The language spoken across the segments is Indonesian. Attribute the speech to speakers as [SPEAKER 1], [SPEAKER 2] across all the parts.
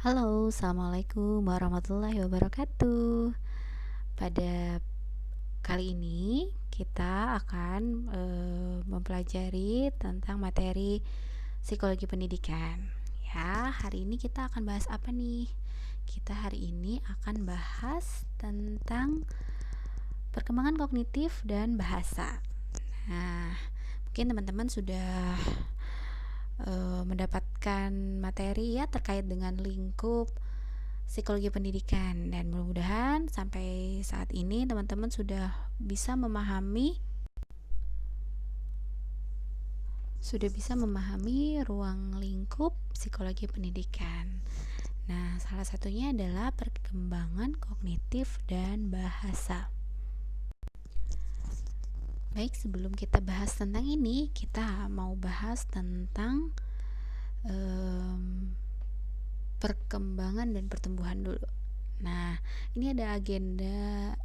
[SPEAKER 1] Halo, assalamualaikum warahmatullahi wabarakatuh. Pada kali ini kita akan mempelajari tentang materi psikologi pendidikan. Ya, hari ini kita akan bahas apa nih? Kita hari ini akan bahas tentang perkembangan kognitif dan bahasa. Nah, mungkin teman-teman sudah mendapatkan materi ya terkait dengan lingkup psikologi pendidikan, dan mudah-mudahan sampai saat ini teman-teman sudah bisa memahami ruang lingkup psikologi pendidikan. Nah, salah satunya adalah perkembangan kognitif dan bahasa. Baik, sebelum kita bahas tentang ini, kita mau bahas tentang perkembangan dan pertumbuhan dulu. Nah, ini ada agenda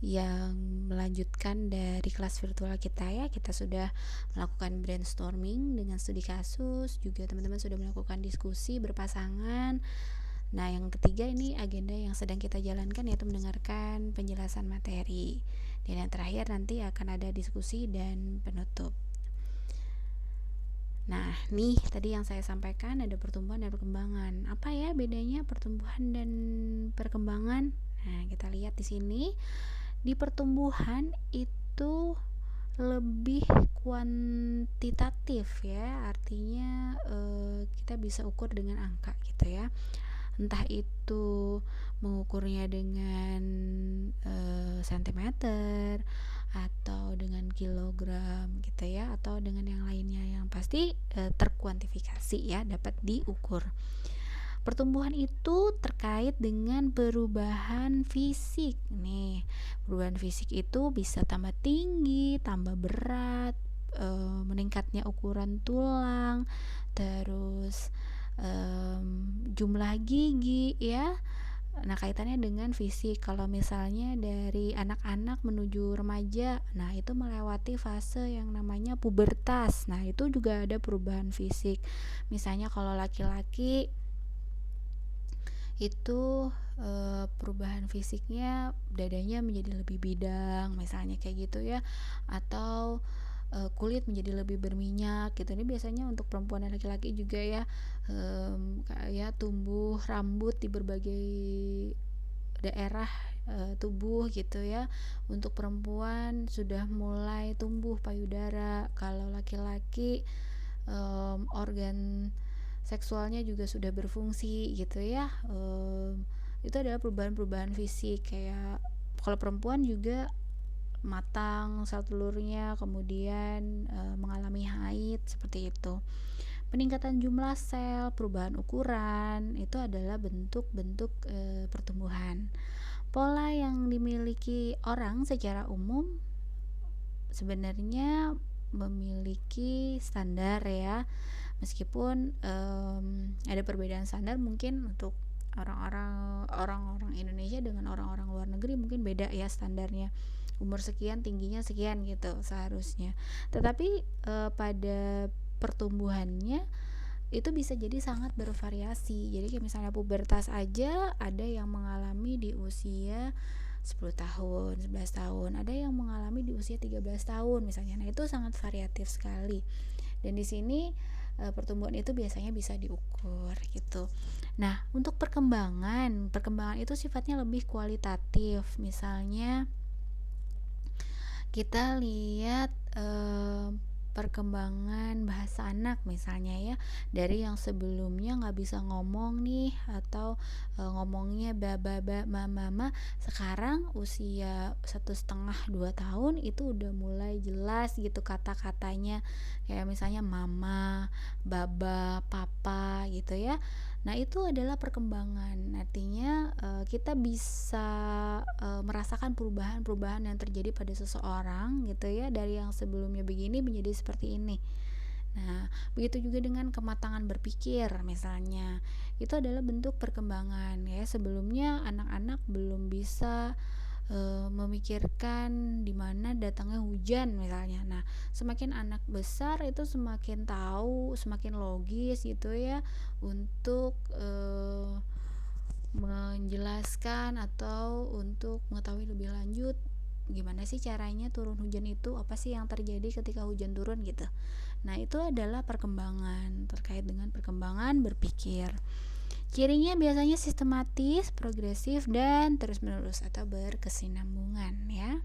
[SPEAKER 1] yang melanjutkan dari kelas virtual kita ya. Kita sudah melakukan brainstorming dengan studi kasus, juga teman-teman sudah melakukan diskusi berpasangan. Nah, yang ketiga ini agenda yang sedang kita jalankan, yaitu mendengarkan penjelasan materi. Dan yang terakhir nanti akan ada diskusi dan penutup. Nah, nih tadi yang saya sampaikan ada pertumbuhan dan perkembangan. Apa ya bedanya pertumbuhan dan perkembangan? Nah, kita lihat di sini. Di pertumbuhan itu lebih kuantitatif ya, artinya kita bisa ukur dengan angka gitu ya. Entah itu mengukurnya dengan sentimeter atau dengan kilogram gitu ya, atau dengan yang lainnya, yang pasti terkuantifikasi ya, dapat diukur. Pertumbuhan itu terkait dengan perubahan fisik nih. Perubahan fisik itu bisa tambah tinggi, tambah berat, meningkatnya ukuran tulang, terus jumlah gigi ya. Nah, kaitannya dengan fisik. Kalau misalnya dari anak-anak menuju remaja, nah itu melewati fase yang namanya pubertas. Nah, itu juga ada perubahan fisik. Misalnya kalau laki-laki itu perubahan fisiknya, dadanya menjadi lebih bidang misalnya kayak gitu ya, atau kulit menjadi lebih berminyak gitu. Ini biasanya untuk perempuan dan laki-laki juga ya, kayak tumbuh rambut di berbagai daerah tubuh gitu ya. Untuk perempuan sudah mulai tumbuh payudara, kalau laki-laki organ seksualnya juga sudah berfungsi gitu ya. Itu adalah perubahan-perubahan fisik. Kayak kalau perempuan juga matang sel telurnya, kemudian mengalami haid seperti itu. Peningkatan jumlah sel, perubahan ukuran, itu adalah bentuk-bentuk pertumbuhan. Pola yang dimiliki orang secara umum sebenarnya memiliki standar ya, meskipun ada perbedaan standar mungkin untuk orang-orang Indonesia dengan orang-orang luar negeri, mungkin beda ya standarnya. Umur sekian tingginya sekian gitu seharusnya, tetapi pada pertumbuhannya itu bisa jadi sangat bervariasi. Jadi kayak misalnya pubertas aja ada yang mengalami di usia 10 tahun, 11 tahun, ada yang mengalami di usia 13 tahun misalnya. Nah, itu sangat variatif sekali. Dan di sini pertumbuhan itu biasanya bisa diukur gitu. Nah, untuk perkembangan itu sifatnya lebih kualitatif. Misalnya kita lihat perkembangan bahasa anak misalnya ya, dari yang sebelumnya nggak bisa ngomong nih, atau ngomongnya baba mama, sekarang usia 1,5-2 tahun itu udah mulai jelas gitu kata-katanya, kayak misalnya mama, baba, papa gitu ya. Nah, itu adalah perkembangan. Artinya kita bisa merasakan perubahan-perubahan yang terjadi pada seseorang gitu ya, dari yang sebelumnya begini menjadi seperti ini. Nah, begitu juga dengan kematangan berpikir misalnya. Itu adalah bentuk perkembangan ya. Sebelumnya anak-anak belum bisa memikirkan di mana datangnya hujan misalnya. Nah, semakin anak besar itu semakin tahu, semakin logis gitu ya untuk menjelaskan atau untuk mengetahui lebih lanjut gimana sih caranya turun hujan itu, apa sih yang terjadi ketika hujan turun gitu. Nah, itu adalah perkembangan, terkait dengan perkembangan berpikir. Cirinya biasanya sistematis, progresif, dan terus-menerus atau berkesinambungan ya.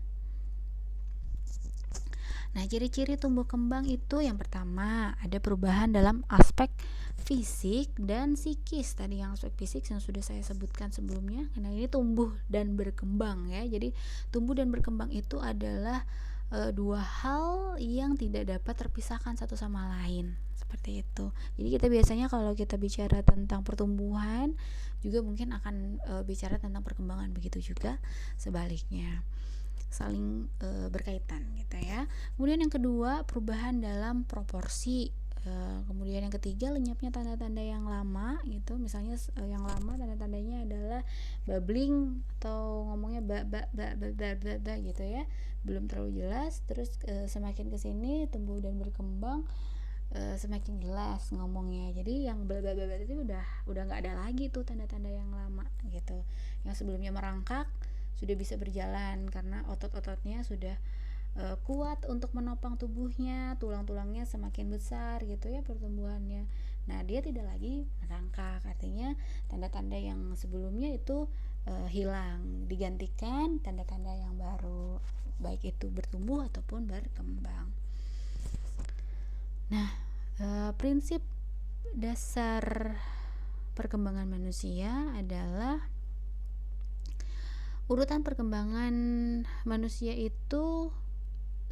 [SPEAKER 1] Nah, ciri-ciri tumbuh kembang itu yang pertama, ada perubahan dalam aspek fisik dan psikis. Tadi yang aspek fisik yang sudah saya sebutkan sebelumnya. Nah, ini tumbuh dan berkembang ya. Jadi, tumbuh dan berkembang itu adalah dua hal yang tidak dapat terpisahkan satu sama lain, seperti itu. Jadi kita biasanya kalau kita bicara tentang pertumbuhan juga mungkin akan bicara tentang perkembangan, begitu juga sebaliknya, saling berkaitan gitu ya. Kemudian yang kedua, perubahan dalam proporsi. Kemudian yang ketiga, lenyapnya tanda-tanda yang lama gitu. Misalnya yang lama tanda-tandanya adalah bubbling atau ngomongnya ba gitu ya, belum terlalu jelas. Terus semakin kesini tumbuh dan berkembang semakin jelas ngomongnya. Jadi yang bla itu udah nggak ada lagi tuh tanda-tanda yang lama gitu. Yang sebelumnya merangkak sudah bisa berjalan karena otot-ototnya sudah kuat untuk menopang tubuhnya, tulang-tulangnya semakin besar gitu ya pertumbuhannya. Nah, dia tidak lagi merangkak, artinya tanda-tanda yang sebelumnya itu hilang, digantikan tanda-tanda yang baru, baik itu bertumbuh ataupun berkembang. Nah, prinsip dasar perkembangan manusia adalah urutan perkembangan manusia itu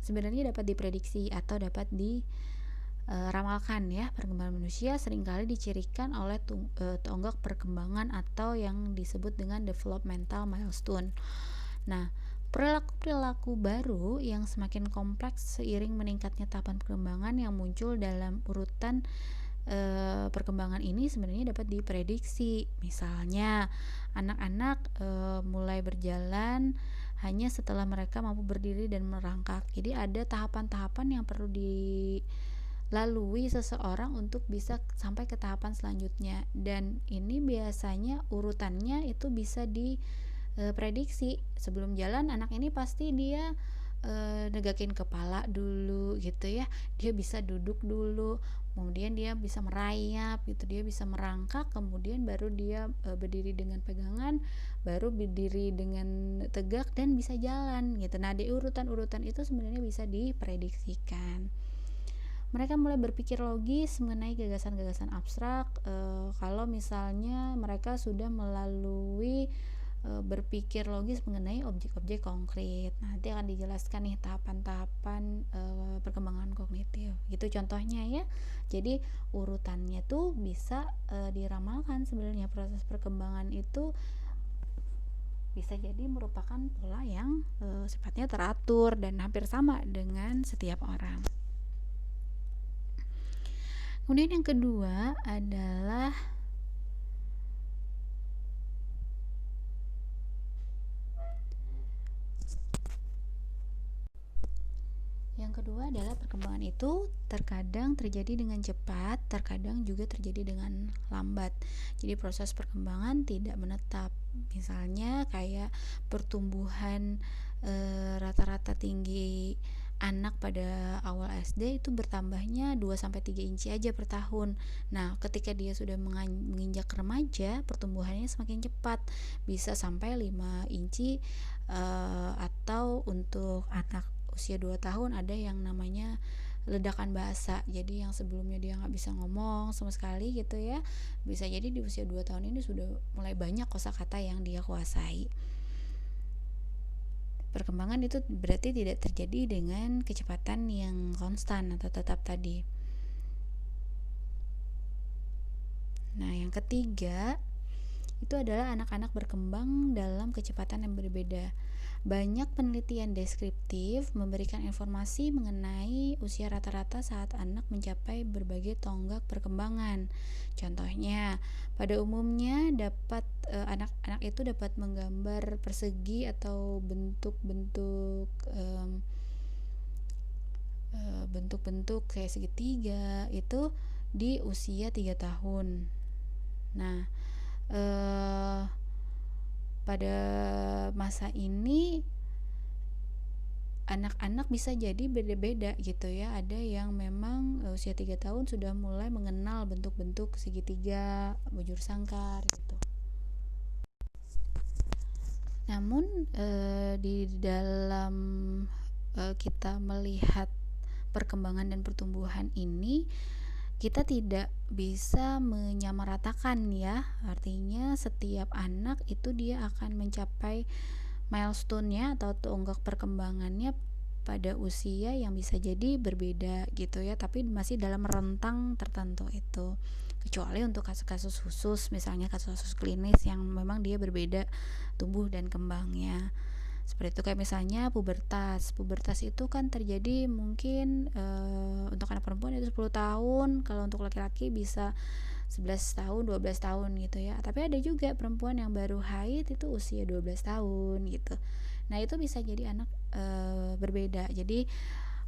[SPEAKER 1] sebenarnya dapat diprediksi atau dapat diramalkan ya. Perkembangan manusia seringkali dicirikan oleh tonggak perkembangan atau yang disebut dengan developmental milestone. Nah, perilaku-perilaku baru yang semakin kompleks seiring meningkatnya tahapan perkembangan yang muncul dalam urutan perkembangan ini sebenarnya dapat diprediksi. Misalnya, anak-anak mulai berjalan hanya setelah mereka mampu berdiri dan merangkak. Jadi ada tahapan-tahapan yang perlu dilalui seseorang untuk bisa sampai ke tahapan selanjutnya. Dan ini biasanya urutannya itu bisa diprediksi. Sebelum jalan, anak ini pasti dia negakin kepala dulu gitu ya. Dia bisa duduk dulu, kemudian dia bisa merayap gitu, dia bisa merangkak, kemudian baru dia berdiri dengan pegangan, baru berdiri dengan tegak dan bisa jalan gitu. Nah, di urutan-urutan itu sebenarnya bisa diprediksikan. Mereka mulai berpikir logis mengenai gagasan-gagasan abstrak kalau misalnya mereka sudah melalui berpikir logis mengenai objek-objek konkret. Nanti akan dijelaskan nih tahapan-tahapan perkembangan kognitif. Gitu contohnya ya. Jadi urutannya tuh bisa diramalkan sebenarnya. Proses perkembangan itu bisa jadi merupakan pola yang sifatnya teratur dan hampir sama dengan setiap orang. Kemudian yang kedua adalah perkembangan itu terkadang terjadi dengan cepat, terkadang juga terjadi dengan lambat. Jadi proses perkembangan tidak menetap. Misalnya kayak pertumbuhan rata-rata tinggi anak pada awal SD itu bertambahnya 2-3 inci aja per tahun. Nah, ketika dia sudah menginjak remaja, pertumbuhannya semakin cepat, bisa sampai 5 inci atau untuk anak usia 2 tahun ada yang namanya ledakan bahasa. Jadi yang sebelumnya dia nggak bisa ngomong sama sekali gitu ya, bisa jadi di usia 2 tahun ini sudah mulai banyak kosakata yang dia kuasai. Perkembangan itu berarti tidak terjadi dengan kecepatan yang konstan atau tetap tadi. Nah, yang ketiga itu adalah anak-anak berkembang dalam kecepatan yang berbeda. Banyak penelitian deskriptif memberikan informasi mengenai usia rata-rata saat anak mencapai berbagai tonggak perkembangan. Contohnya, Pada umumnya anak-anak itu dapat menggambar persegi atau bentuk-bentuk kayak segitiga itu di usia 3 tahun. Nah, eh, pada masa ini anak-anak bisa jadi beda-beda gitu ya. Ada yang memang usia 3 tahun sudah mulai mengenal bentuk-bentuk segitiga, bujur sangkar gitu. Namun di dalam kita melihat perkembangan dan pertumbuhan ini, kita tidak bisa menyamaratakan ya. Artinya setiap anak itu dia akan mencapai milestone-nya atau tonggak perkembangannya pada usia yang bisa jadi berbeda gitu ya, tapi masih dalam rentang tertentu itu. Kecuali untuk kasus-kasus khusus, misalnya kasus-kasus klinis yang memang dia berbeda tumbuh dan kembangnya. Seperti itu kayak misalnya pubertas. Pubertas itu kan terjadi mungkin untuk anak perempuan itu 10 tahun, kalau untuk laki-laki bisa 11 tahun, 12 tahun gitu ya. Tapi ada juga perempuan yang baru haid itu usia 12 tahun gitu. Nah, itu bisa jadi anak berbeda. Jadi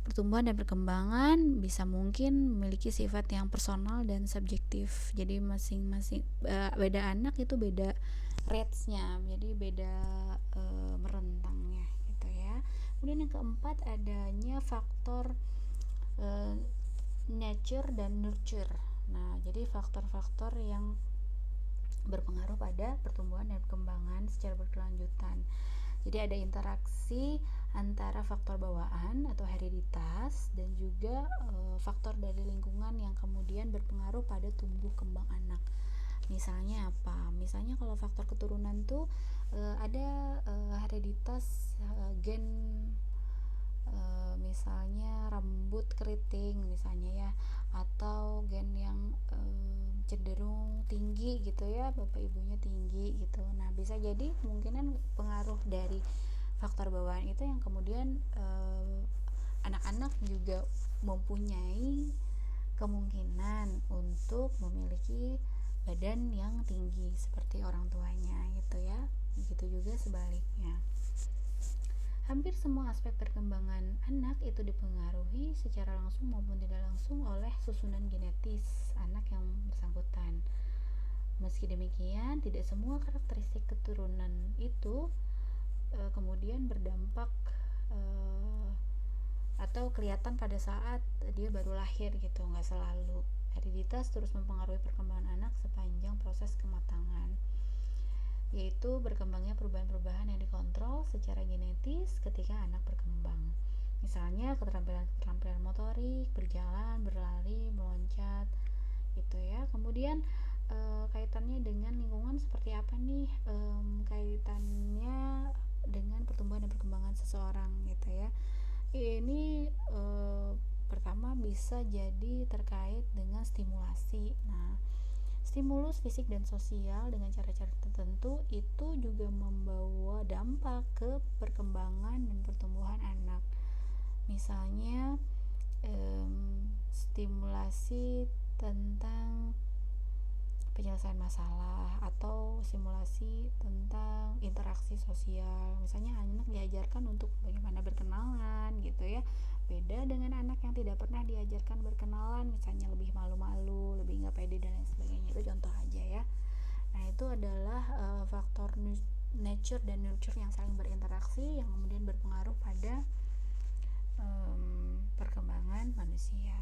[SPEAKER 1] pertumbuhan dan perkembangan bisa mungkin memiliki sifat yang personal dan subjektif. Jadi masing-masing beda anak itu beda rates-nya. Jadi beda merentangnya gitu ya. Kemudian yang keempat adanya faktor nature dan nurture. Nah, jadi faktor-faktor yang berpengaruh pada pertumbuhan dan perkembangan secara berkelanjutan. Jadi ada interaksi antara faktor bawaan atau hereditas dan juga faktor dari lingkungan yang kemudian berpengaruh pada tumbuh kembang anak. Misalnya apa? Misalnya kalau faktor keturunan tuh ada hereditas gen, misalnya rambut keriting misalnya ya, atau gen yang cenderung tinggi gitu ya, bapak ibunya tinggi gitu. Nah, bisa jadi kemungkinan pengaruh dari faktor bawaan itu yang kemudian anak-anak juga mempunyai kemungkinan untuk memiliki badan yang tinggi seperti orang tuanya gitu ya. Begitu juga sebaliknya. Hampir semua aspek perkembangan anak itu dipengaruhi secara langsung maupun tidak langsung oleh susunan genetis anak yang bersangkutan. Meski demikian, tidak semua karakteristik keturunan itu kemudian berdampak atau kelihatan pada saat dia baru lahir gitu, nggak selalu. Hereditas terus mempengaruhi perkembangan anak sepanjang proses kematangan, yaitu berkembangnya perubahan-perubahan yang dikontrol secara genetis ketika anak berkembang. Misalnya keterampilan motorik, berjalan, berlari, meloncat, gitu ya. Kemudian kaitannya dengan lingkungan seperti apa nih? Kaitannya dengan pertumbuhan dan perkembangan seseorang, gitu ya. Ini pertama bisa jadi terkait dengan stimulasi. Nah, stimulus fisik dan sosial dengan cara-cara tertentu itu juga membawa dampak ke perkembangan dan pertumbuhan anak. Misalnya stimulasi tentang penyelesaian masalah atau simulasi tentang interaksi sosial. Misalnya anak diajarkan untuk bagaimana berkenalan gitu ya. Beda dengan anak yang tidak pernah diajarkan berkenalan, misalnya lebih malu-malu, lebih nggak pede dan lain sebagainya. Itu contoh aja ya. Nah, itu adalah faktor nature dan nurture yang saling berinteraksi yang kemudian berpengaruh pada perkembangan manusia.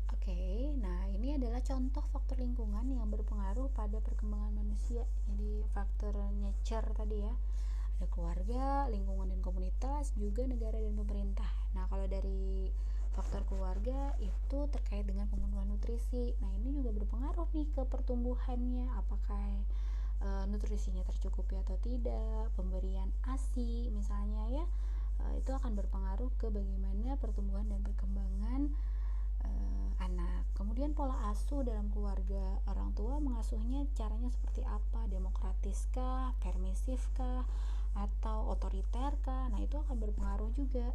[SPEAKER 1] Oke, nah ini adalah contoh faktor lingkungan yang berpengaruh pada perkembangan manusia. Jadi faktor nature tadi ya, ada keluarga, lingkungan dan komunitas, juga negara dan pemerintah. Nah, kalau dari faktor keluarga itu terkait dengan pemenuhan nutrisi. Nah, ini juga berpengaruh nih ke pertumbuhannya, apakah nutrisinya tercukupi atau tidak, pemberian ASI misalnya ya, itu akan berpengaruh ke bagaimana pertumbuhan dan perkembangan anak. Kemudian pola asuh dalam keluarga, orang tua mengasuhnya caranya seperti apa, demokratiskah, permisifkah, atau otoriterkah. Nah, itu akan berpengaruh juga.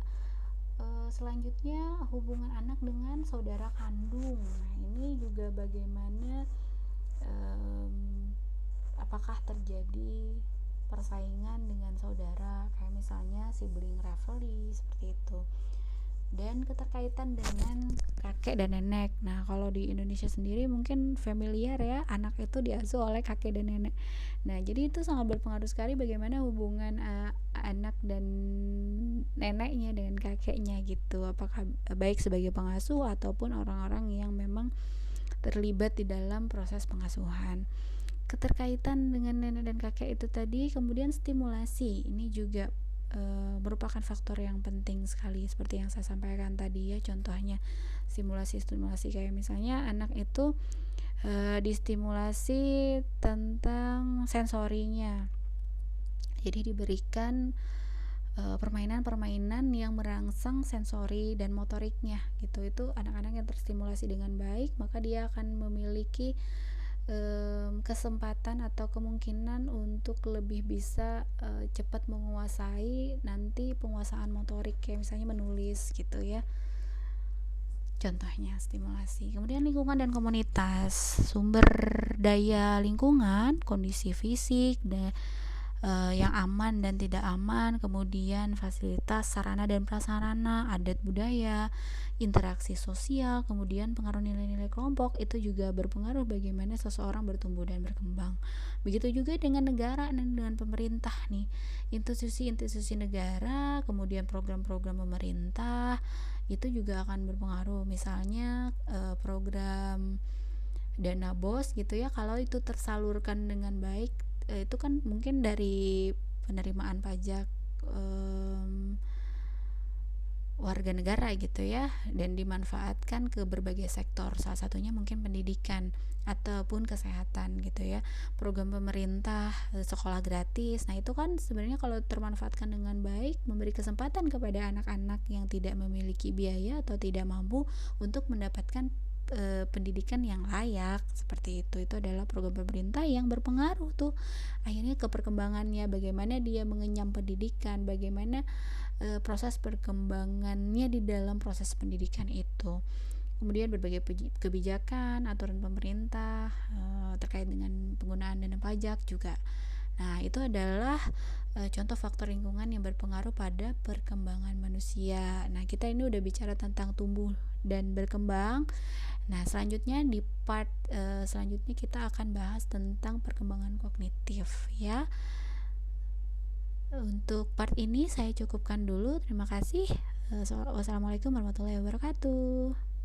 [SPEAKER 1] Selanjutnya hubungan anak dengan saudara kandung. Nah, ini juga juga bagaimana apakah terjadi persaingan dengan saudara, kayak misalnya sibling rivalry seperti itu, dan keterkaitan dengan kakek dan nenek. Nah, kalau di Indonesia sendiri mungkin familiar ya, anak itu diasuh oleh kakek dan nenek. Nah, jadi itu sangat berpengaruh sekali bagaimana hubungan anak dan neneknya dengan kakeknya gitu. Apakah baik sebagai pengasuh ataupun orang-orang yang memang terlibat di dalam proses pengasuhan. Keterkaitan dengan nenek dan kakek itu tadi, kemudian stimulasi ini juga merupakan faktor yang penting sekali seperti yang saya sampaikan tadi ya. Contohnya stimulasi kayak misalnya anak itu distimulasi tentang sensorinya, jadi diberikan permainan-permainan yang merangsang sensori dan motoriknya gitu. Itu anak-anak yang terstimulasi dengan baik, maka dia akan memiliki kesempatan atau kemungkinan untuk lebih bisa cepat menguasai nanti penguasaan motorik, kayak misalnya menulis gitu ya. Contohnya stimulasi. Kemudian lingkungan dan komunitas, sumber daya lingkungan, kondisi fisik yang aman dan tidak aman, kemudian fasilitas, sarana dan prasarana, adat budaya, interaksi sosial, kemudian pengaruh nilai-nilai kelompok, itu juga berpengaruh bagaimana seseorang bertumbuh dan berkembang. Begitu juga dengan negara dan dengan pemerintah nih, institusi-institusi negara, kemudian program-program pemerintah, itu juga akan berpengaruh. Misalnya program dana BOS gitu ya, kalau itu tersalurkan dengan baik, itu kan mungkin dari penerimaan pajak warga negara gitu ya, dan dimanfaatkan ke berbagai sektor, salah satunya mungkin pendidikan ataupun kesehatan gitu ya. Program pemerintah sekolah gratis, nah itu kan sebenarnya kalau termanfaatkan dengan baik memberi kesempatan kepada anak-anak yang tidak memiliki biaya atau tidak mampu untuk mendapatkan pendidikan yang layak seperti itu adalah program pemerintah yang berpengaruh tuh akhirnya ke perkembangannya, bagaimana dia mengenyam pendidikan, bagaimana proses perkembangannya di dalam proses pendidikan itu. Kemudian berbagai kebijakan, aturan pemerintah terkait dengan penggunaan dana pajak juga. Nah, itu adalah contoh faktor lingkungan yang berpengaruh pada perkembangan manusia. Nah, kita ini udah bicara tentang tumbuh dan berkembang. Nah, selanjutnya di part selanjutnya kita akan bahas tentang perkembangan kognitif ya. Untuk part ini saya cukupkan dulu. Terima kasih. Wassalamualaikum warahmatullahi wabarakatuh.